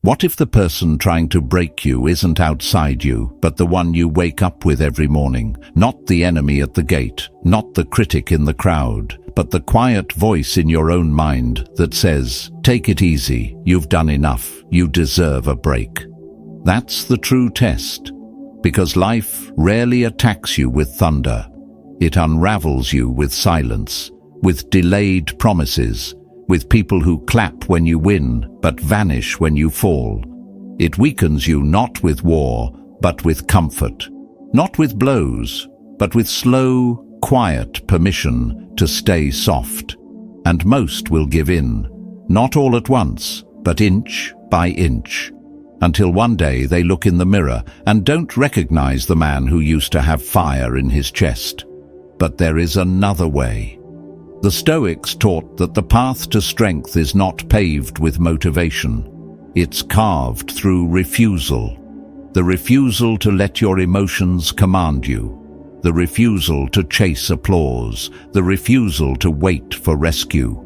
What if the person trying to break you isn't outside you, but the one you wake up with every morning? Not the enemy at the gate, not the critic in the crowd, but the quiet voice in your own mind that says, "Take it easy, you've done enough, you deserve a break." That's the true test, because life rarely attacks you with thunder. It unravels you with silence, with delayed promises, with people who clap when you win but vanish when you fall. It weakens you not with war, but with comfort. Not with blows, but with slow, quiet permission to stay soft. And most will give in, not all at once, but inch by inch, until one day they look in the mirror and don't recognize the man who used to have fire in his chest. But there is another way. The Stoics taught that the path to strength is not paved with motivation. It's carved through refusal. The refusal to let your emotions command you. The refusal to chase applause. The refusal to wait for rescue.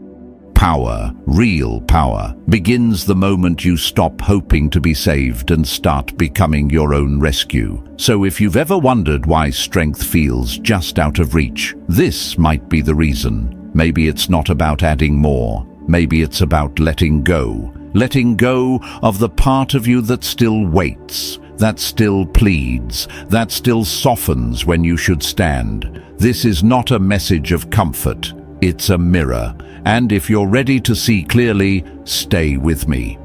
Power, real power, begins the moment you stop hoping to be saved and start becoming your own rescue. So if you've ever wondered why strength feels just out of reach, this might be the reason. Maybe it's not about adding more. Maybe it's about letting go. Letting go of the part of you that still waits, that still pleads, that still softens when you should stand. This is not a message of comfort. It's a mirror. And if you're ready to see clearly, stay with me.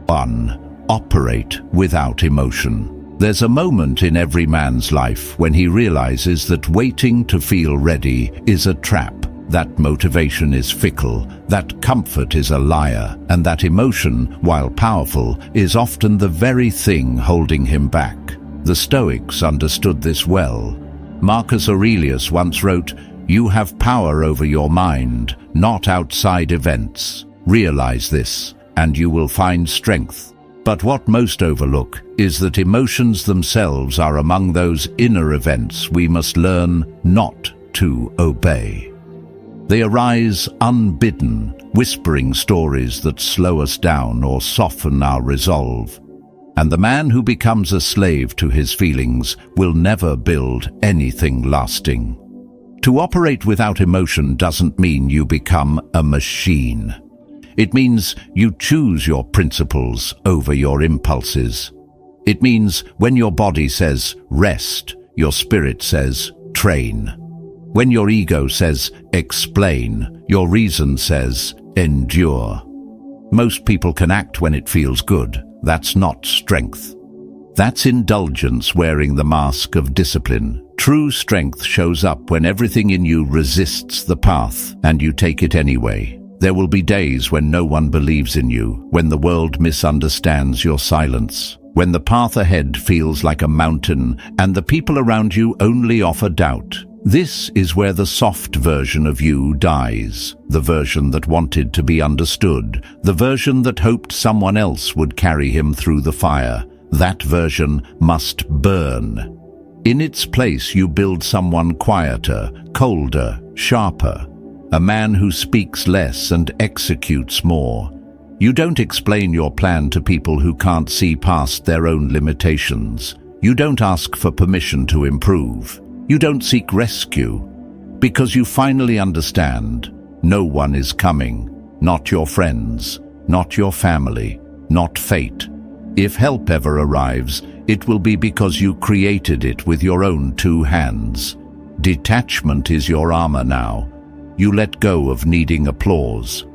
1. Operate without emotion. There's a moment in every man's life when he realizes that waiting to feel ready is a trap. That motivation is fickle, that comfort is a liar, and that emotion, while powerful, is often the very thing holding him back. The Stoics understood this well. Marcus Aurelius once wrote, "You have power over your mind, not outside events. Realize this, and you will find strength." But what most overlook is that emotions themselves are among those inner events we must learn not to obey. They arise unbidden, whispering stories that slow us down or soften our resolve. And the man who becomes a slave to his feelings will never build anything lasting. To operate without emotion doesn't mean you become a machine. It means you choose your principles over your impulses. It means when your body says rest, your spirit says train. When your ego says explain, your reason says endure. Most people can act when it feels good. That's not strength. That's indulgence wearing the mask of discipline. True strength shows up when everything in you resists the path and you take it anyway. There will be days when no one believes in you, when the world misunderstands your silence, when the path ahead feels like a mountain and the people around you only offer doubt. This is where the soft version of you dies, the version that wanted to be understood, the version that hoped someone else would carry him through the fire. That version must burn. In its place you build someone quieter, colder, sharper, a man who speaks less and executes more. You don't explain your plan to people who can't see past their own limitations. You don't ask for permission to improve. You don't seek rescue, because you finally understand no one is coming, not your friends, not your family, not fate. If help ever arrives, it will be because you created it with your own 2 hands. Detachment is your armor now. You let go of needing applause,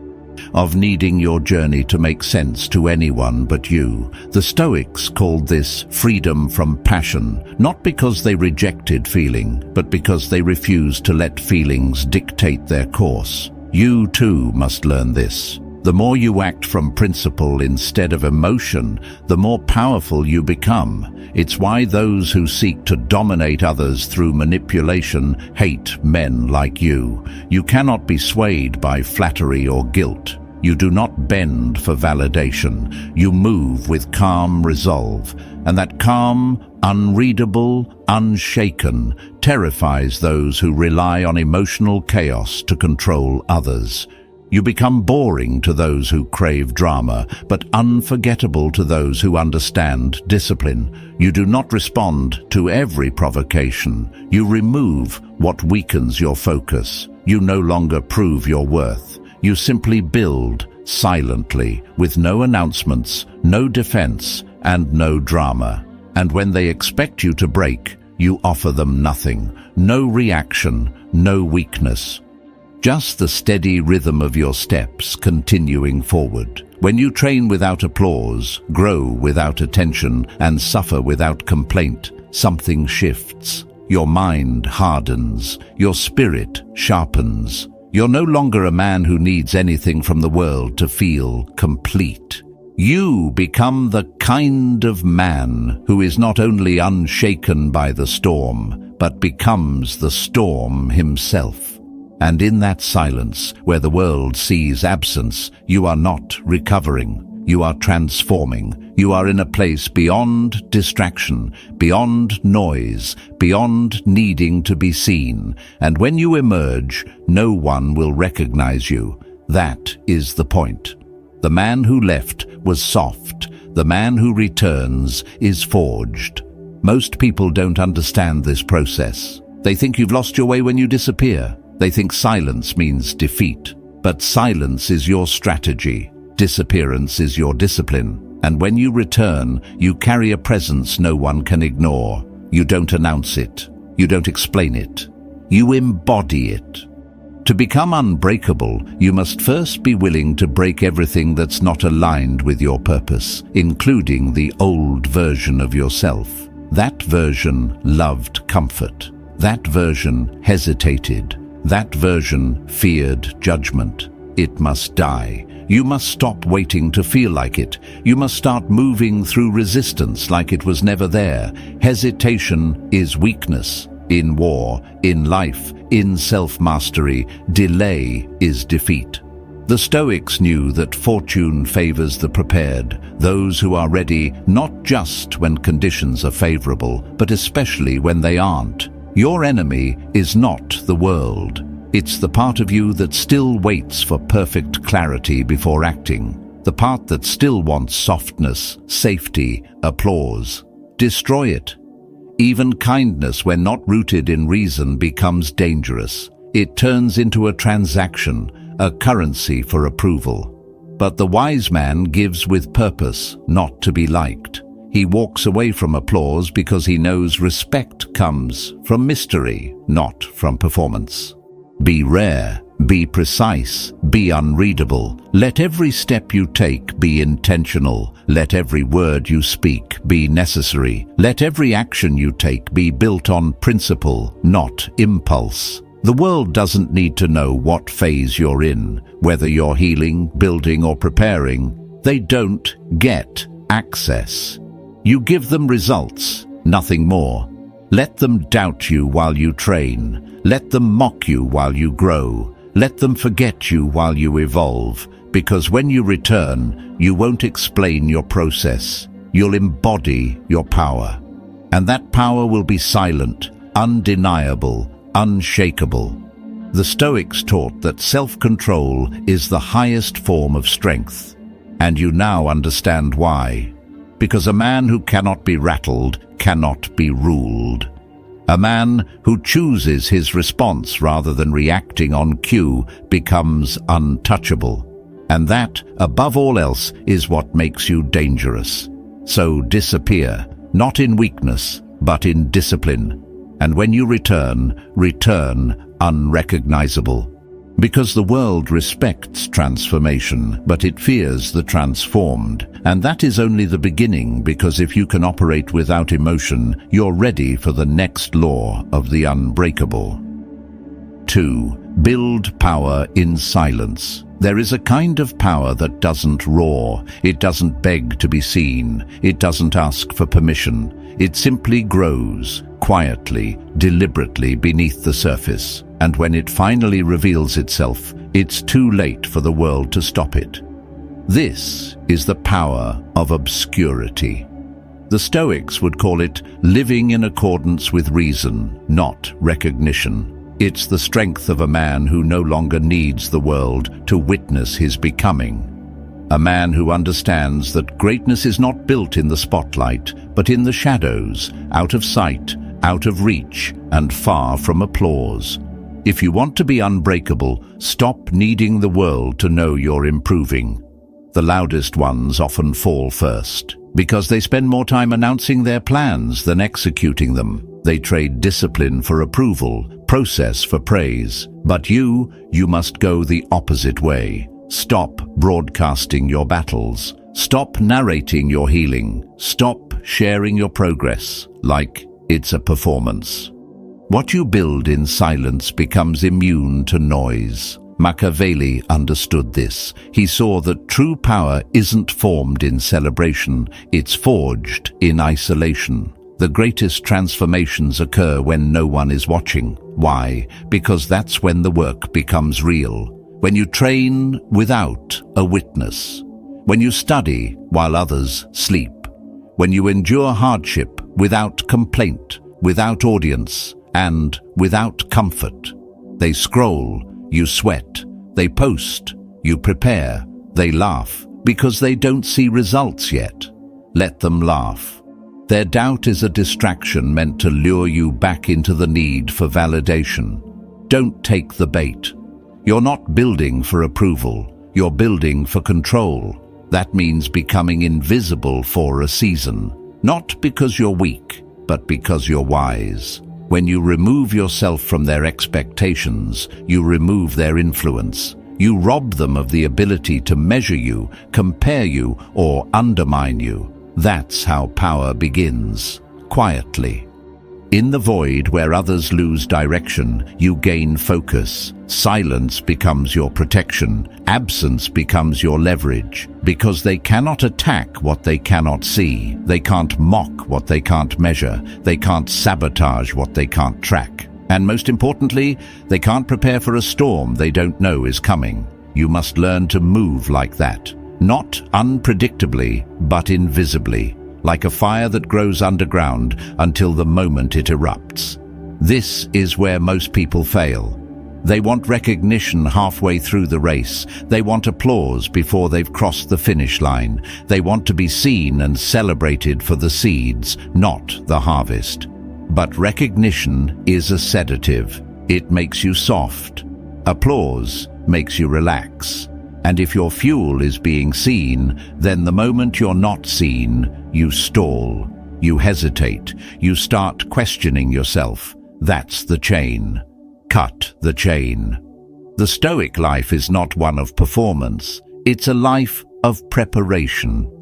of needing your journey to make sense to anyone but you. The Stoics called this freedom from passion, not because they rejected feeling, but because they refused to let feelings dictate their course. You too must learn this. The more you act from principle instead of emotion, the more powerful you become. It's why those who seek to dominate others through manipulation hate men like you. You cannot be swayed by flattery or guilt. You do not bend for validation. You move with calm resolve. And that calm, unreadable, unshaken, terrifies those who rely on emotional chaos to control others. You become boring to those who crave drama, but unforgettable to those who understand discipline. You do not respond to every provocation. You remove what weakens your focus. You no longer prove your worth. You simply build silently, with no announcements, no defense, and no drama. And when they expect you to break, you offer them nothing, no reaction, no weakness. Just the steady rhythm of your steps continuing forward. When you train without applause, grow without attention, and suffer without complaint, something shifts. Your mind hardens, your spirit sharpens. You're no longer a man who needs anything from the world to feel complete. You become the kind of man who is not only unshaken by the storm, but becomes the storm himself. And in that silence, where the world sees absence, you are not recovering. You are transforming. You are in a place beyond distraction, beyond noise, beyond needing to be seen. And when you emerge, no one will recognize you. That is the point. The man who left was soft. The man who returns is forged. Most people don't understand this process. They think you've lost your way when you disappear. They think silence means defeat. But silence is your strategy. Disappearance is your discipline. And when you return, you carry a presence no one can ignore. You don't announce it. You don't explain it. You embody it. To become unbreakable, you must first be willing to break everything that's not aligned with your purpose, including the old version of yourself. That version loved comfort. That version hesitated. That version feared judgment. It must die. You must stop waiting to feel like it. You must start moving through resistance like it was never there. Hesitation is weakness. In war, in life, in self-mastery, delay is defeat. The Stoics knew that fortune favors the prepared, those who are ready not just when conditions are favorable, but especially when they aren't. Your enemy is not the world. It's the part of you that still waits for perfect clarity before acting, the part that still wants softness, safety, applause. Destroy it. Even kindness, when not rooted in reason, becomes dangerous. It turns into a transaction, a currency for approval. But the wise man gives with purpose, not to be liked. He walks away from applause because he knows respect comes from mystery, not from performance. Be rare, be precise, be unreadable. Let every step you take be intentional. Let every word you speak be necessary. Let every action you take be built on principle, not impulse. The world doesn't need to know what phase you're in, whether you're healing, building, or preparing. They don't get access. You give them results, nothing more. Let them doubt you while you train. Let them mock you while you grow. Let them forget you while you evolve. Because when you return, you won't explain your process. You'll embody your power. And that power will be silent, undeniable, unshakable. The Stoics taught that self-control is the highest form of strength. And you now understand why. Because a man who cannot be rattled cannot be ruled. A man who chooses his response rather than reacting on cue becomes untouchable. And that, above all else, is what makes you dangerous. So disappear, not in weakness, but in discipline. And when you return, return unrecognizable. Because the world respects transformation, but it fears the transformed. And that is only the beginning, because if you can operate without emotion, you're ready for the next law of the unbreakable. 2. Build power in silence. There is a kind of power that doesn't roar. It doesn't beg to be seen. It doesn't ask for permission. It simply grows, quietly, deliberately beneath the surface. And when it finally reveals itself, it's too late for the world to stop it. This is the power of obscurity. The Stoics would call it living in accordance with reason, not recognition. It's the strength of a man who no longer needs the world to witness his becoming. A man who understands that greatness is not built in the spotlight, but in the shadows, out of sight, out of reach, and far from applause. If you want to be unbreakable, stop needing the world to know you're improving. The loudest ones often fall first, because they spend more time announcing their plans than executing them. They trade discipline for approval, process for praise. But you must go the opposite way. Stop broadcasting your battles. Stop narrating your healing. Stop sharing your progress like it's a performance. What you build in silence becomes immune to noise. Machiavelli understood this. He saw that true power isn't formed in celebration, it's forged in isolation. The greatest transformations occur when no one is watching. Why? Because that's when the work becomes real. When you train without a witness. When you study while others sleep. When you endure hardship without complaint, without audience, and without comfort. They scroll, you sweat. They post, you prepare. They laugh because they don't see results yet. Let them laugh. Their doubt is a distraction meant to lure you back into the need for validation. Don't take the bait. You're not building for approval. You're building for control. That means becoming invisible for a season. Not because you're weak, but because you're wise. When you remove yourself from their expectations, you remove their influence. You rob them of the ability to measure you, compare you, or undermine you. That's how power begins, quietly. In the void where others lose direction, you gain focus. Silence becomes your protection. Absence becomes your leverage. Because they cannot attack what they cannot see. They can't mock what they can't measure. They can't sabotage what they can't track. And most importantly, they can't prepare for a storm they don't know is coming. You must learn to move like that. Not unpredictably, but invisibly. Like a fire that grows underground until the moment it erupts. This is where most people fail. They want recognition halfway through the race. They want applause before they've crossed the finish line. They want to be seen and celebrated for the seeds, not the harvest. But recognition is a sedative. It makes you soft. Applause makes you relax. And if your fuel is being seen, then the moment you're not seen, you stall, you hesitate, you start questioning yourself. That's the chain. Cut the chain. The Stoic life is not one of performance. It's a life of preparation,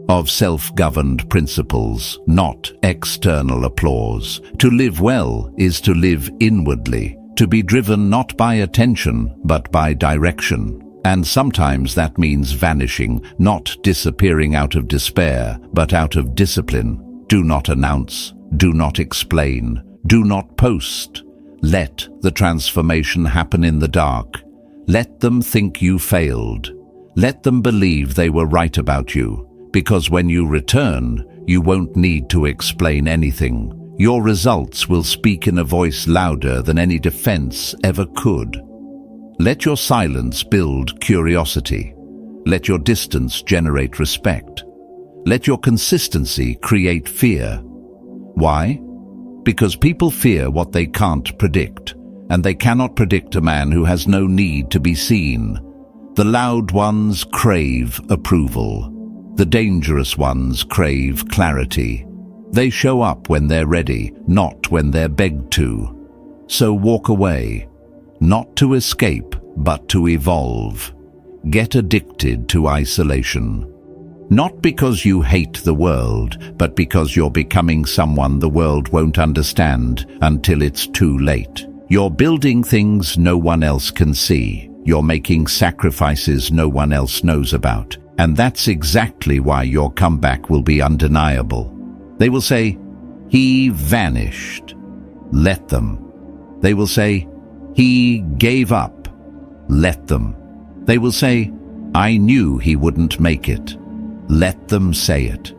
of self-governed principles, not external applause. To live well is to live inwardly, to be driven not by attention, but by direction. And sometimes that means vanishing, not disappearing out of despair, but out of discipline. Do not announce, do not explain, do not post. Let the transformation happen in the dark. Let them think you failed. Let them believe they were right about you, because when you return, you won't need to explain anything. Your results will speak in a voice louder than any defense ever could. Let your silence build curiosity. Let your distance generate respect. Let your consistency create fear. Why? Because people fear what they can't predict, and they cannot predict a man who has no need to be seen. The loud ones crave approval. The dangerous ones crave clarity. They show up when they're ready, not when they're begged to. So walk away. Not to escape, but to evolve. Get addicted to isolation. Not because you hate the world, but because you're becoming someone the world won't understand until it's too late. You're building things no one else can see. You're making sacrifices no one else knows about. And that's exactly why your comeback will be undeniable. They will say, "He vanished." Let them. They will say, "He gave up." Let them. They will say, "I knew he wouldn't make it." Let them say it.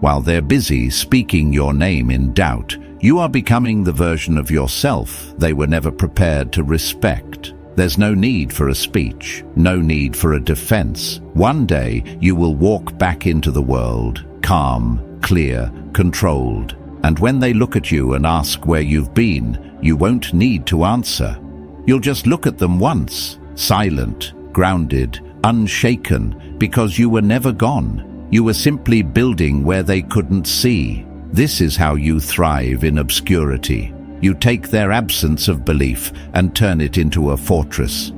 While they're busy speaking your name in doubt, You are becoming the version of yourself they were never prepared to respect. There's no need for a speech, no need for a defense. One day you will walk back into the world, calm, clear, controlled. And when they look at you and ask where you've been, you won't need to answer. You'll just look at them once, silent, grounded, unshaken, because you were never gone. You were simply building where they couldn't see. This is how you thrive in obscurity. You take their absence of belief and turn it into a fortress.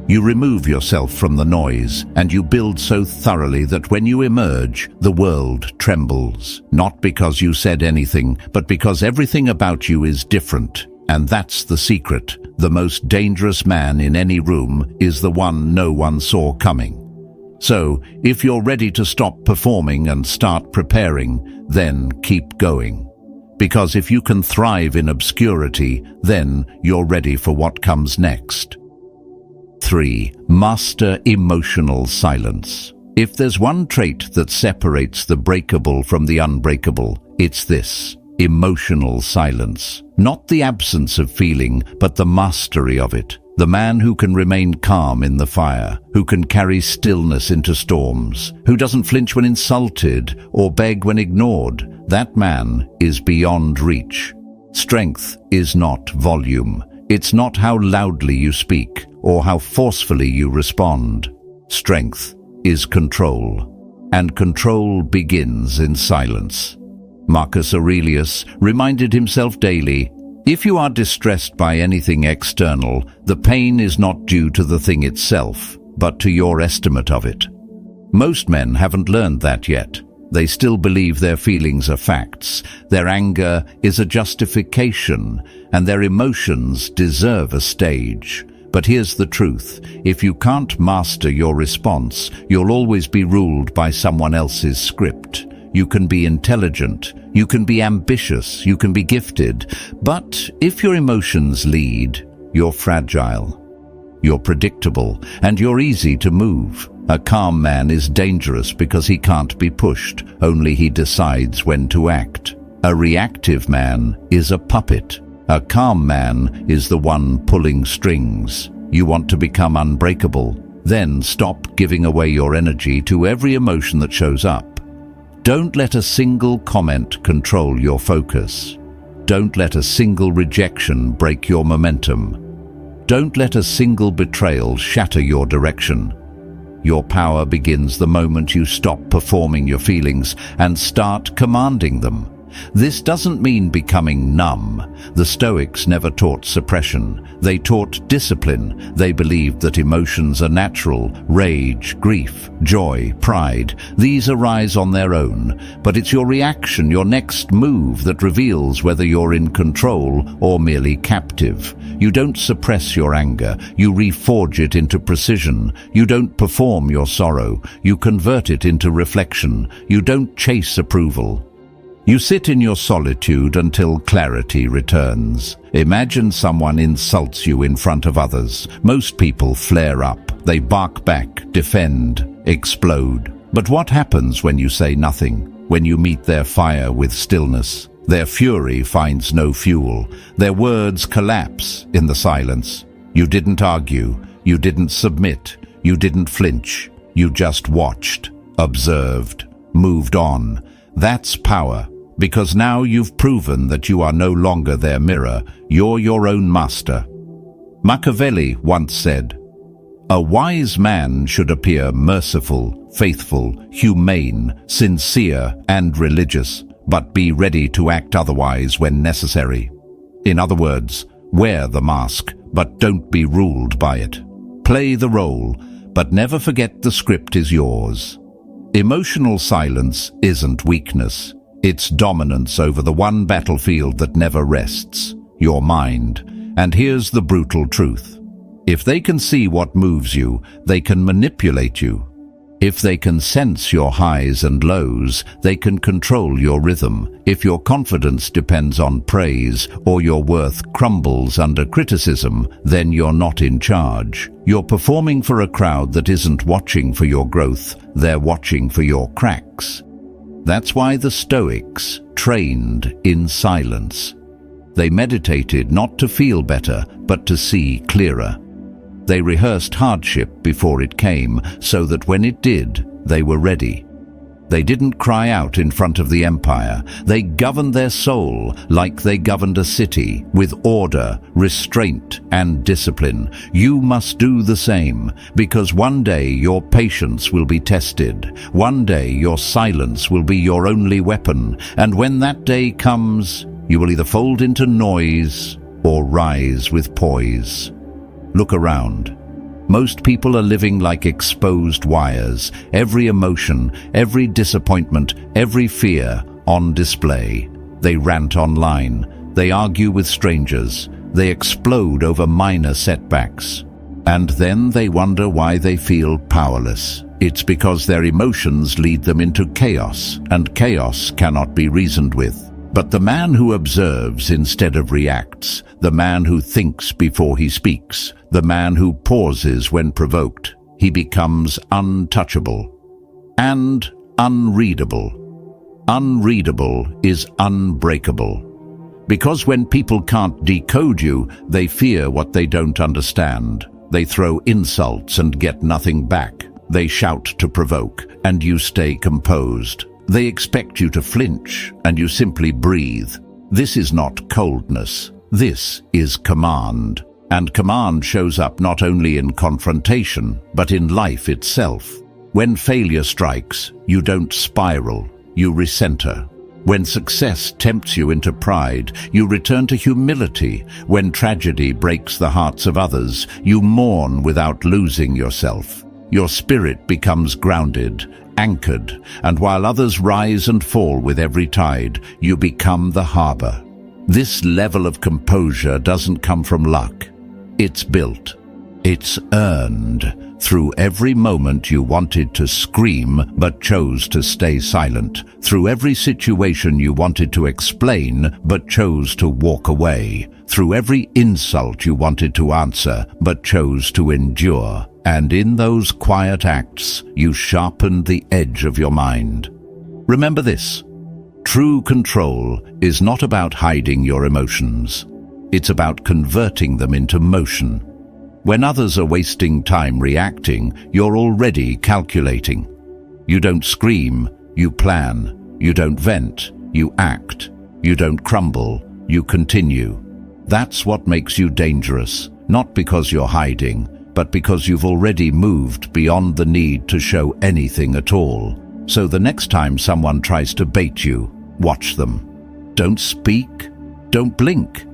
You remove yourself from the noise, and you build so thoroughly that when you emerge, the world trembles. Not because you said anything, but because everything about you is different. And that's the secret. The most dangerous man in any room is the one no one saw coming. So, if you're ready to stop performing and start preparing, then keep going. Because if you can thrive in obscurity, then you're ready for what comes next. 3. Master emotional silence. If there's one trait that separates the breakable from the unbreakable, it's this: emotional silence. Not the absence of feeling, but the mastery of it. The man who can remain calm in the fire, who can carry stillness into storms, who doesn't flinch when insulted or beg when ignored, that man is beyond reach. Strength is not volume. It's not how loudly you speak or how forcefully you respond. Strength is control, and control begins in silence. Marcus Aurelius reminded himself daily, if you are distressed by anything external, the pain is not due to the thing itself, but to your estimate of it. Most men haven't learned that yet. They still believe their feelings are facts, their anger is a justification, and their emotions deserve a stage. But here's the truth: if you can't master your response, you'll always be ruled by someone else's script. You can be intelligent, you can be ambitious, you can be gifted, but if your emotions lead, you're fragile, you're predictable, and you're easy to move. A calm man is dangerous because he can't be pushed, only he decides when to act. A reactive man is a puppet. A calm man is the one pulling strings. You want to become unbreakable? Then stop giving away your energy to every emotion that shows up. Don't let a single comment control your focus. Don't let a single rejection break your momentum. Don't let a single betrayal shatter your direction. Your power begins the moment you stop performing your feelings and start commanding them. This doesn't mean becoming numb. The Stoics never taught suppression. They taught discipline. They believed that emotions are natural: rage, grief, joy, pride. These arise on their own. But it's your reaction, your next move, that reveals whether you're in control or merely captive. You don't suppress your anger. You reforge it into precision. You don't perform your sorrow. You convert it into reflection. You don't chase approval. You sit in your solitude until clarity returns. Imagine someone insults you in front of others. Most people flare up. They bark back, defend, explode. But what happens when you say nothing? When you meet their fire with stillness? Their fury finds no fuel. Their words collapse in the silence. You didn't argue. You didn't submit. You didn't flinch. You just watched, observed, moved on. That's power. Because now you've proven that you are no longer their mirror, you're your own master. Machiavelli once said, "A wise man should appear merciful, faithful, humane, sincere, and religious, but be ready to act otherwise when necessary." In other words, wear the mask, but don't be ruled by it. Play the role, but never forget the script is yours. Emotional silence isn't weakness. It's dominance over the one battlefield that never rests, your mind. And here's the brutal truth. If they can see what moves you, they can manipulate you. If they can sense your highs and lows, they can control your rhythm. If your confidence depends on praise or your worth crumbles under criticism, then you're not in charge. You're performing for a crowd that isn't watching for your growth, they're watching for your cracks. That's why the Stoics trained in silence. They meditated not to feel better, but to see clearer. They rehearsed hardship before it came, so that when it did, they were ready. They didn't cry out in front of the empire. They governed their soul like they governed a city, with order, restraint, and discipline. You must do the same, because one day your patience will be tested. One day your silence will be your only weapon, and when that day comes, you will either fold into noise or rise with poise. Look around. Most people are living like exposed wires, every emotion, every disappointment, every fear on display. They rant online, they argue with strangers, they explode over minor setbacks. And then they wonder why they feel powerless. It's because their emotions lead them into chaos, and chaos cannot be reasoned with. But the man who observes instead of reacts, the man who thinks before he speaks, the man who pauses when provoked, he becomes untouchable and unreadable. Unreadable is unbreakable. Because when people can't decode you, they fear what they don't understand. They throw insults and get nothing back. They shout to provoke, and you stay composed. They expect you to flinch, and you simply breathe. This is not coldness. This is command. And command shows up not only in confrontation, but in life itself. When failure strikes, you don't spiral, you recenter. When success tempts you into pride, you return to humility. When tragedy breaks the hearts of others, you mourn without losing yourself. Your spirit becomes grounded, anchored, and while others rise and fall with every tide, you become the harbor. This level of composure doesn't come from luck. It's built. It's earned through every moment you wanted to scream but chose to stay silent, through every situation you wanted to explain but chose to walk away, through every insult you wanted to answer but chose to endure. And in those quiet acts, you sharpened the edge of your mind. Remember this: true control is not about hiding your emotions. It's about converting them into motion. When others are wasting time reacting, you're already calculating. You don't scream, you plan. You don't vent, you act. You don't crumble, you continue. That's what makes you dangerous, not because you're hiding, but because you've already moved beyond the need to show anything at all. So the next time someone tries to bait you, watch them. Don't speak, don't blink.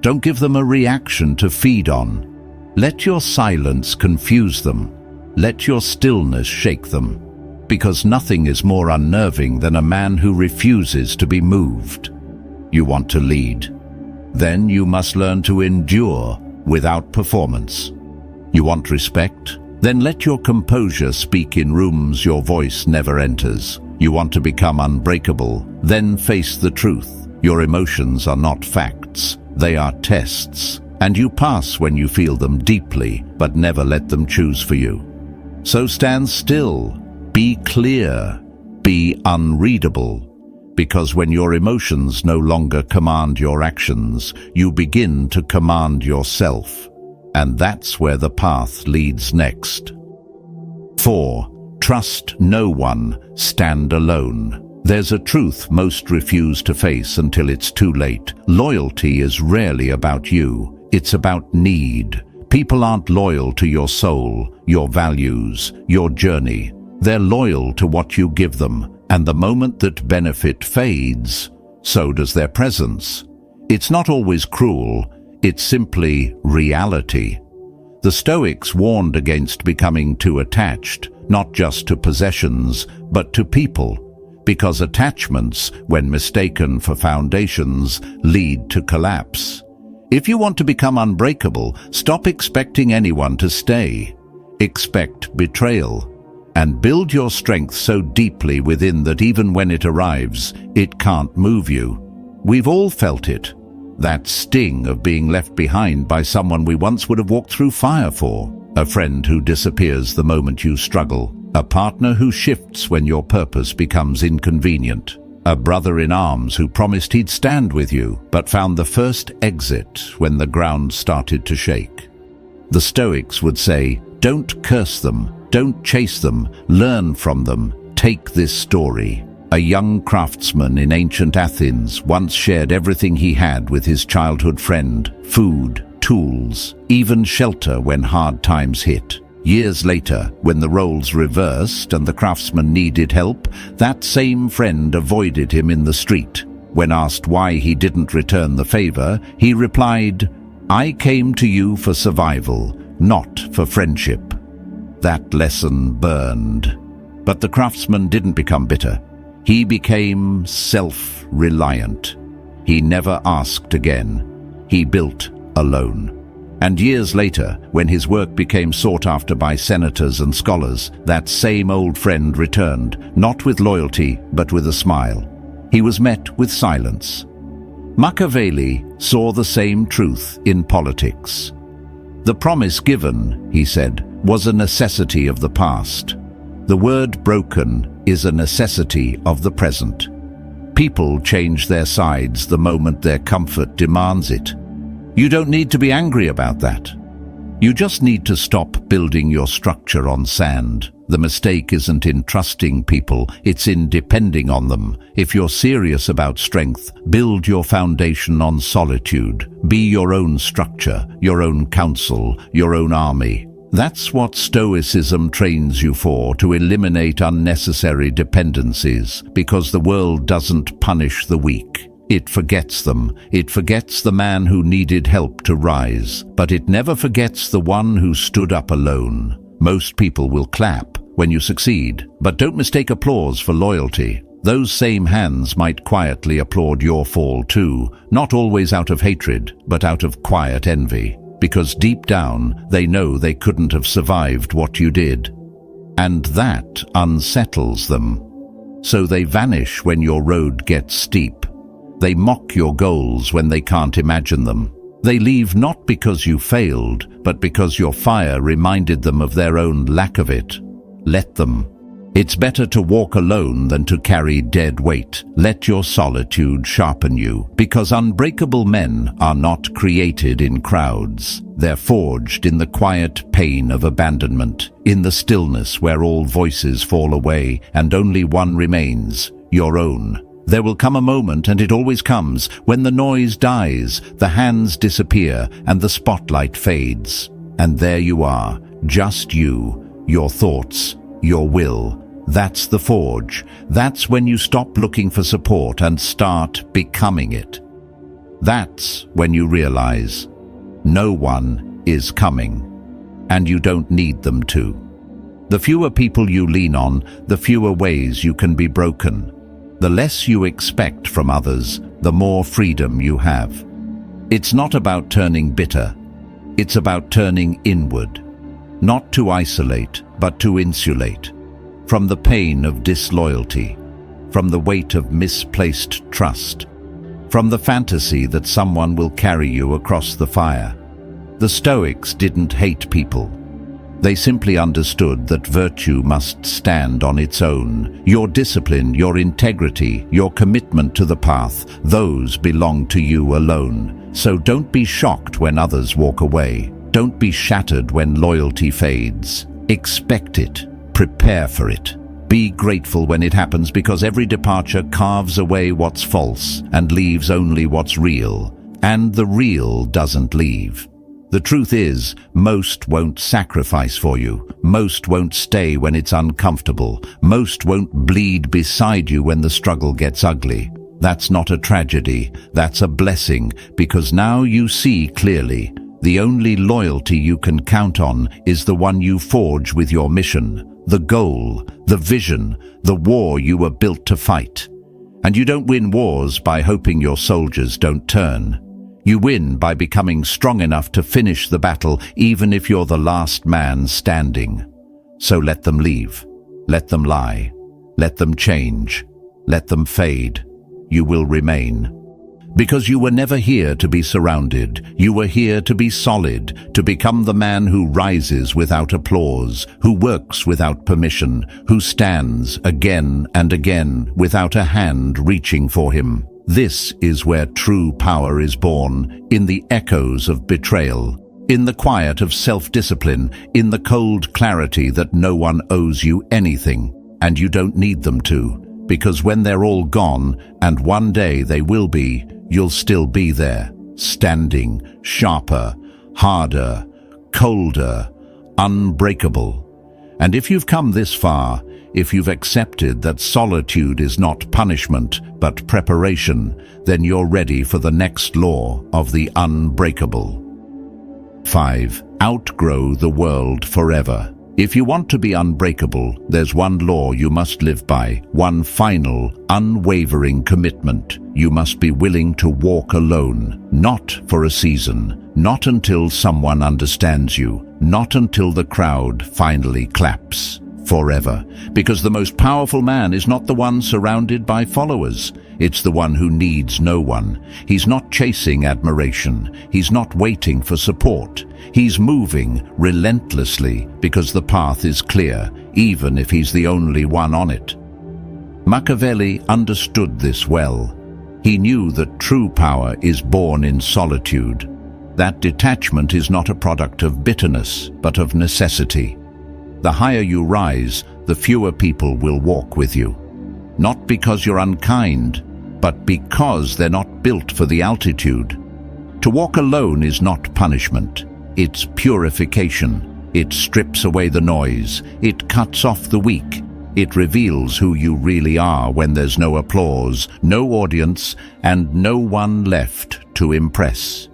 Don't give them a reaction to feed on. Let your silence confuse them. Let your stillness shake them. Because nothing is more unnerving than a man who refuses to be moved. You want to lead. Then you must learn to endure without performance. You want respect? Then let your composure speak in rooms your voice never enters. You want to become unbreakable? Then face the truth. Your emotions are not facts. They are tests, and you pass when you feel them deeply, but never let them choose for you. So stand still, be clear, be unreadable, because when your emotions no longer command your actions, you begin to command yourself, and that's where the path leads next. 4. Trust no one, stand alone. There's a truth most refuse to face until it's too late. Loyalty is rarely about you. It's about need. People aren't loyal to your soul, your values, your journey. They're loyal to what you give them. And the moment that benefit fades, so does their presence. It's not always cruel. It's simply reality. The Stoics warned against becoming too attached, not just to possessions, but to people. Because attachments, when mistaken for foundations, lead to collapse. If you want to become unbreakable, stop expecting anyone to stay. Expect betrayal. And build your strength so deeply within that even when it arrives, it can't move you. We've all felt it. That sting of being left behind by someone we once would have walked through fire for. A friend who disappears the moment you struggle. A partner who shifts when your purpose becomes inconvenient. a brother in arms who promised he'd stand with you, but found the first exit when the ground started to shake. The Stoics would say, don't curse them, don't chase them, learn from them, take this story. A young craftsman in ancient Athens once shared everything he had with his childhood friend: food, tools, even shelter when hard times hit. Years later, when the roles reversed and the craftsman needed help, that same friend avoided him in the street. When asked why he didn't return the favor, he replied, "I came to you for survival, not for friendship." That lesson burned. But the craftsman didn't become bitter. He became self-reliant. He never asked again. He built alone. And years later, when his work became sought after by senators and scholars, that same old friend returned, not with loyalty, but with a smile. He was met with silence. Machiavelli saw the same truth in politics. The promise given, he said, was a necessity of the past. The word broken is a necessity of the present. People change their sides the moment their comfort demands it. You don't need to be angry about that. You just need to stop building your structure on sand. The mistake isn't in trusting people, it's in depending on them. If you're serious about strength, build your foundation on solitude. Be your own structure, your own council, your own army. That's what Stoicism trains you for, to eliminate unnecessary dependencies, because the world doesn't punish the weak. It forgets them. It forgets the man who needed help to rise, but it never forgets the one who stood up alone. Most people will clap when you succeed, but don't mistake applause for loyalty. Those same hands might quietly applaud your fall too, not always out of hatred, but out of quiet envy, because deep down they know they couldn't have survived what you did. And that unsettles them. So they vanish when your road gets steep. They mock your goals when they can't imagine them. They leave not because you failed, but because your fire reminded them of their own lack of it. Let them. It's better to walk alone than to carry dead weight. Let your solitude sharpen you, because unbreakable men are not created in crowds. They're forged in the quiet pain of abandonment, in the stillness where all voices fall away and only one remains, your own. There will come a moment, and it always comes, when the noise dies, the hands disappear, and the spotlight fades. And there you are, just you, your thoughts, your will. That's the forge. That's when you stop looking for support and start becoming it. That's when you realize no one is coming, and you don't need them to. The fewer people you lean on, the fewer ways you can be broken. The less you expect from others, the more freedom you have. It's not about turning bitter. It's about turning inward. Not to isolate, but to insulate. From the pain of disloyalty. From the weight of misplaced trust. From the fantasy that someone will carry you across the fire. The Stoics didn't hate people. They simply understood that virtue must stand on its own. Your discipline, your integrity, your commitment to the path, those belong to you alone. So don't be shocked when others walk away. Don't be shattered when loyalty fades. Expect it. Prepare for it. Be grateful when it happens, because every departure carves away what's false and leaves only what's real. And the real doesn't leave. The truth is, most won't sacrifice for you. Most won't stay when it's uncomfortable. Most won't bleed beside you when the struggle gets ugly. That's not a tragedy. That's a blessing, because now you see clearly. The only loyalty you can count on is the one you forge with your mission, the goal, the vision, the war you were built to fight. And you don't win wars by hoping your soldiers don't turn. You win by becoming strong enough to finish the battle, even if you're the last man standing. So let them leave. Let them lie. Let them change. Let them fade. You will remain. Because you were never here to be surrounded. You were here to be solid, to become the man who rises without applause, who works without permission, who stands again and again without a hand reaching for him. This is where true power is born, in the echoes of betrayal, in the quiet of self-discipline, in the cold clarity that no one owes you anything, and you don't need them to, because when they're all gone, and one day they will be, you'll still be there, standing, sharper, harder, colder, unbreakable. And if you've come this far, if you've accepted that solitude is not punishment, but preparation, then you're ready for the next law of the unbreakable. 5. Outgrow the world forever. If you want to be unbreakable, there's one law you must live by, one final, unwavering commitment. You must be willing to walk alone, not for a season, not until someone understands you, not until the crowd finally claps. Forever. Because the most powerful man is not the one surrounded by followers. It's the one who needs no one. He's not chasing admiration. He's not waiting for support. He's moving relentlessly because the path is clear, even if he's the only one on it. Machiavelli understood this well. He knew that true power is born in solitude. That detachment is not a product of bitterness, but of necessity. The higher you rise, the fewer people will walk with you. Not because you're unkind, but because they're not built for the altitude. To walk alone is not punishment. It's purification. It strips away the noise. It cuts off the weak. It reveals who you really are when there's no applause, no audience, and no one left to impress.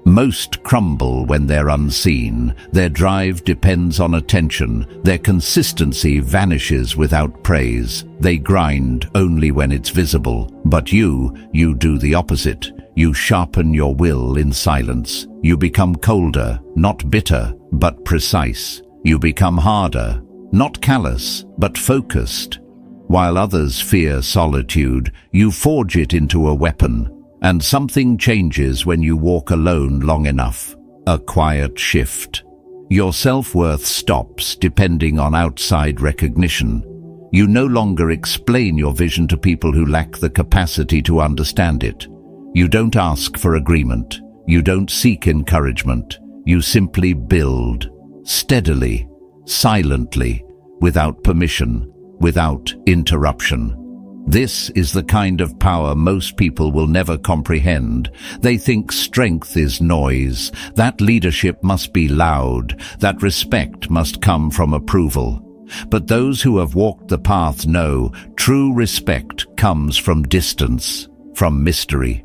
Most crumble when they're unseen. Their drive depends on attention. Their consistency vanishes without praise. They grind only when it's visible. But you do the opposite. You sharpen your will in silence. You become colder, not bitter, but precise. You become harder, not callous, but focused. While others fear solitude, you forge it into a weapon. And something changes when you walk alone long enough. A quiet shift. Your self-worth stops depending on outside recognition. You no longer explain your vision to people who lack the capacity to understand it. You don't ask for agreement. You don't seek encouragement. You simply build, steadily, silently, without permission, without interruption. This is the kind of power most people will never comprehend. They think strength is noise, that leadership must be loud, that respect must come from approval. But those who have walked the path know true respect comes from distance, from mystery,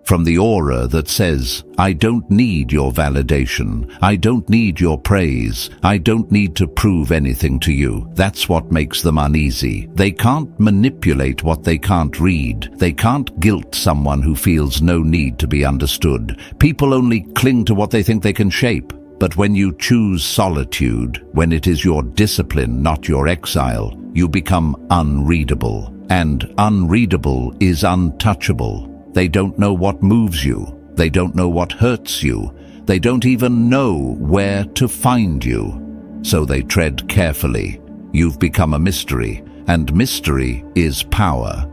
from the aura that says, I don't need your validation, I don't need your praise, I don't need to prove anything to you. That's what makes them uneasy. They can't manipulate what they can't read. They can't guilt someone who feels no need to be understood. People only cling to what they think they can shape. But when you choose solitude, when it is your discipline, not your exile, you become unreadable. And unreadable is untouchable. They don't know what moves you. They don't know what hurts you. They don't even know where to find you. So they tread carefully. You've become a mystery, and mystery is power.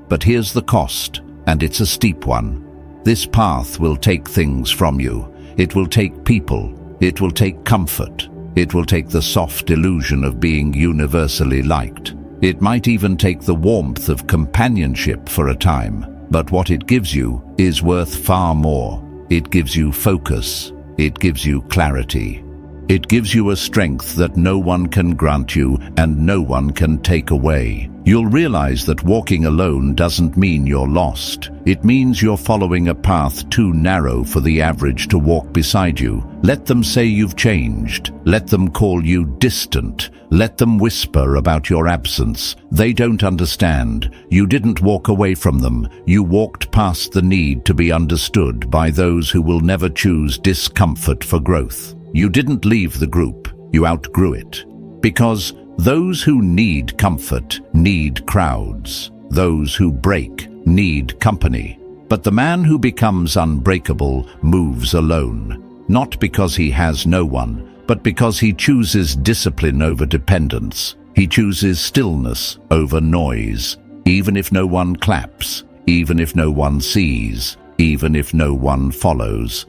But here's the cost, and it's a steep one. This path will take things from you. It will take people. It will take comfort. It will take the soft illusion of being universally liked. It might even take the warmth of companionship for a time. But what it gives you is worth far more. It gives you focus. It gives you clarity. It gives you a strength that no one can grant you and no one can take away. You'll realize that walking alone doesn't mean you're lost. It means you're following a path too narrow for the average to walk beside you. Let them say you've changed. Let them call you distant. Let them whisper about your absence. They don't understand. You didn't walk away from them. You walked past the need to be understood by those who will never choose discomfort for growth. You didn't leave the group. You outgrew it. Because those who need comfort need crowds. Those who break need company. But the man who becomes unbreakable moves alone, not because he has no one, but because he chooses discipline over dependence. He chooses stillness over noise, even if no one claps, even if no one sees, even if no one follows.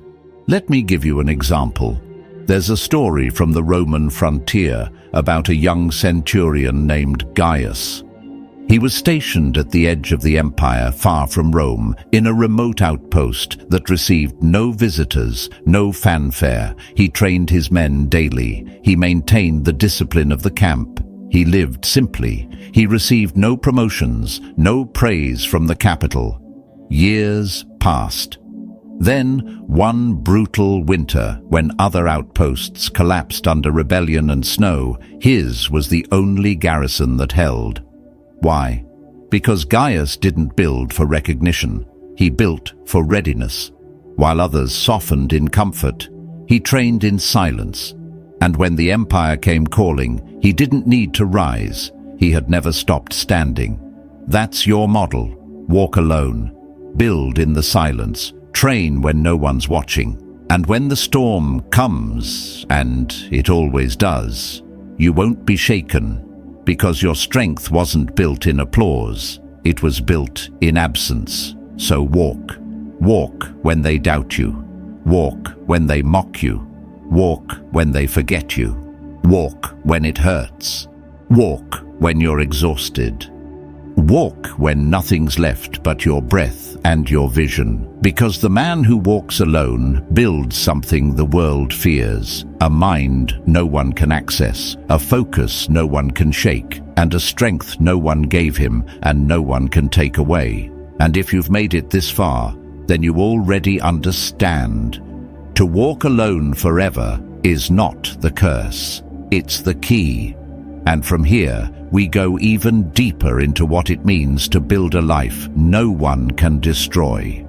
Let me give you an example. There's a story from the Roman frontier about a young centurion named Gaius. He was stationed at the edge of the empire, far from Rome, in a remote outpost that received no visitors, no fanfare. He trained his men daily. He maintained the discipline of the camp. He lived simply. He received no promotions, no praise from the capital. Years passed. Then, one brutal winter, when other outposts collapsed under rebellion and snow, his was the only garrison that held. Why? Because Gaius didn't build for recognition. He built for readiness. While others softened in comfort, he trained in silence. And when the empire came calling, he didn't need to rise. He had never stopped standing. That's your model. Walk alone. Build in the silence. Train when no one's watching. And when the storm comes, and it always does, you won't be shaken. Because your strength wasn't built in applause, it was built in absence. So walk. Walk when they doubt you. Walk when they mock you. Walk when they forget you. Walk when it hurts. Walk when you're exhausted. Walk when nothing's left but your breath and your vision. Because the man who walks alone builds something the world fears. A mind no one can access, a focus no one can shake, and a strength no one gave him and no one can take away. And if you've made it this far, then you already understand. To walk alone forever is not the curse, it's the key. And from here, we go even deeper into what it means to build a life no one can destroy.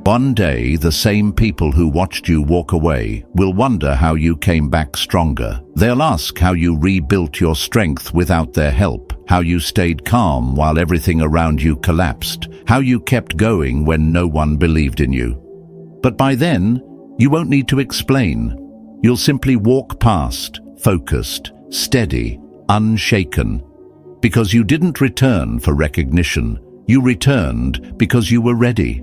One day, the same people who watched you walk away will wonder how you came back stronger. They'll ask how you rebuilt your strength without their help, how you stayed calm while everything around you collapsed, how you kept going when no one believed in you. But by then, you won't need to explain. You'll simply walk past, focused, steady, unshaken. Because you didn't return for recognition. You returned because you were ready.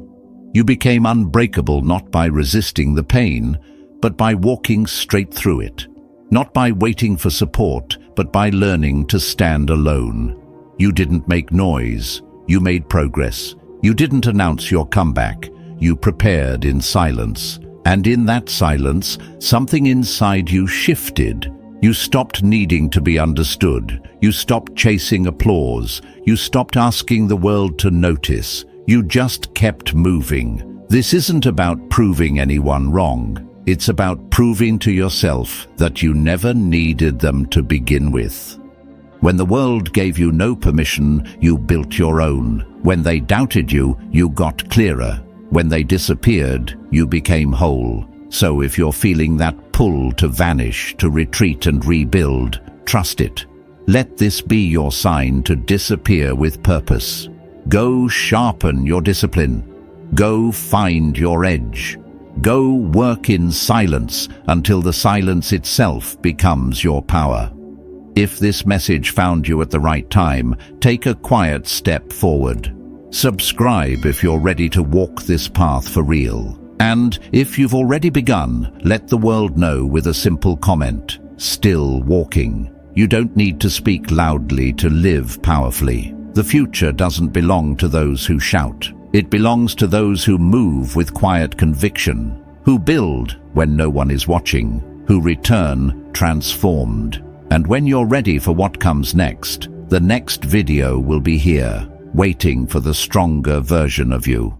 You became unbreakable not by resisting the pain, but by walking straight through it. Not by waiting for support, but by learning to stand alone. You didn't make noise. You made progress. You didn't announce your comeback. You prepared in silence. And in that silence, something inside you shifted. You stopped needing to be understood. You stopped chasing applause. You stopped asking the world to notice. You just kept moving. This isn't about proving anyone wrong. It's about proving to yourself that you never needed them to begin with. When the world gave you no permission, you built your own. When they doubted you, you got clearer. When they disappeared, you became whole. So if you're feeling that pull to vanish, to retreat and rebuild, trust it. Let this be your sign to disappear with purpose. Go sharpen your discipline. Go find your edge. Go work in silence until the silence itself becomes your power. If this message found you at the right time, take a quiet step forward. Subscribe if you're ready to walk this path for real. And if you've already begun, let the world know with a simple comment. Still walking. You don't need to speak loudly to live powerfully. The future doesn't belong to those who shout. It belongs to those who move with quiet conviction, who build when no one is watching, who return transformed. And when you're ready for what comes next, the next video will be here, waiting for the stronger version of you.